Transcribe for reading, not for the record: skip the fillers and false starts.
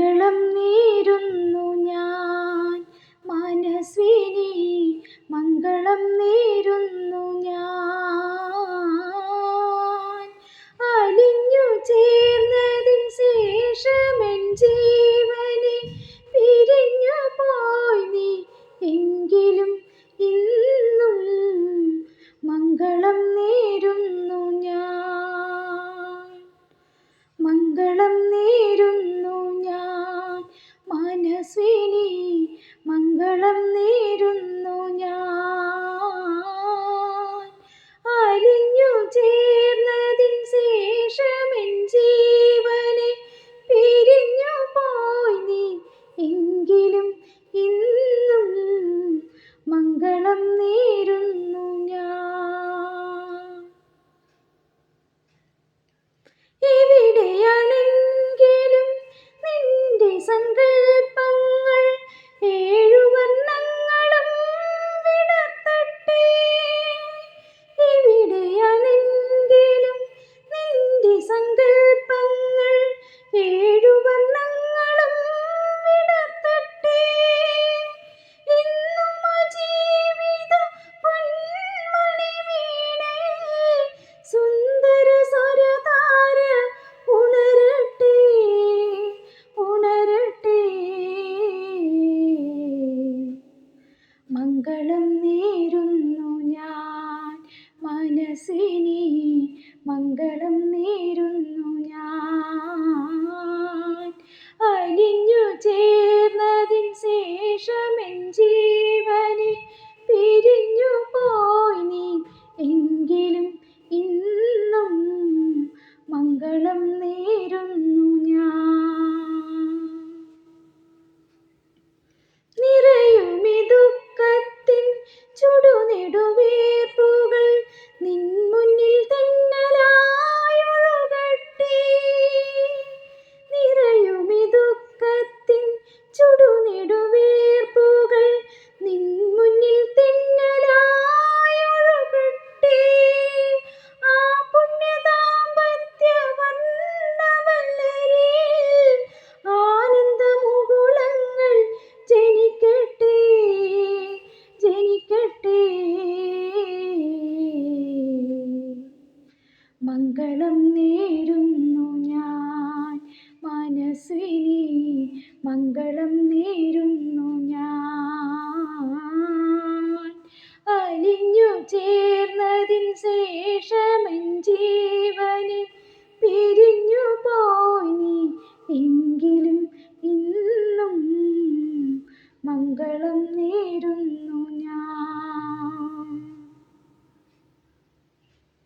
മംഗളം നേരുന്നു ഞാൻ മനസ്വിനി, മംഗളം നേരുന്നു ഞാൻ. അലിഞ്ഞു ചേർന്നതിൻ ശേഷമെൻ ജീവനെ പിരിഞ്ഞു പോയി നീ, എങ്കിലും ഇന്നും മംഗളം നേരുന്നു ഞാൻ. മംഗളം നേരുന്നു ഞാൻ മനസ്വിനി, മംഗളം നേരുന്നു ഞാൻ. അലിഞ്ഞു ചേർന്നതിൻ ശേഷമെൻ ജീവനെ പിരിഞ്ഞു പോയി നീ, എങ്കിലും ഇന്നും മംഗളം നേരുന്നു ഞാൻ. എവിടെയാണെങ്കിലും നിന്റെ സങ്കൽപ്പങ്ങൾ ഏഴു വർണ്ണങ്ങളും വിടർത്തട്ടെ. എവിടെയാണെങ്കിലും നിന്റെ സങ്കൽപ്പങ്ങൾ ഏഴു വർണ്ണങ്ങളും വിടർത്തട്ടെ. ഇന്നും ജീവിത പൊന്മണി വീണയിൽ സുന്ദര സ്വരധാര ഉണരട്ടെ, ഉണരട്ടെ. മംഗളം നേരുന്നു ഞാൻ മനസ്വിനി, മംഗളം നേരുന്നു ഞാൻ. അലിഞ്ഞു ചേർന്നതിൻ ശേഷമെൻ ജീവനെ പിരിഞ്ഞു പോയി നീ, എങ്കിലും ഇന്നും മംഗളം നേരുന്നു ഞാൻ. നിറയുമി ദുഃഖത്തിൻ ചുടുനെടുവീർപ്പുകൾ നിൻ മുന്നിൽ തെന്നലായൊഴുകട്ടെ. നിറയുമി ദുഃഖത്തിൻ ചുടുനെടുവീർപ്പുകൾ നിൻ മുന്നിൽ തെന്നലായൊഴുകട്ടെ. ആ പുണ്യ ദാമ്പത്യ വർണ്ണവല്ലരിയിൽ ആനന്ദമുകുളങ്ങൾ ജനിക്കട്ടെ, ജനിക്കട്ടെ. മംഗളം നേരുന്നു ഞാൻ മനസ്വിനി, മംഗളം നേരുന്നു ഞാൻ. അലിഞ്ഞു ചേർന്നതിൻ ശേഷമെൻ ജീവനെ പിരിഞ്ഞു പോയി നീ, എങ്കിലും ഇന്നും മംഗളം നേരുന്നു ഞാൻ.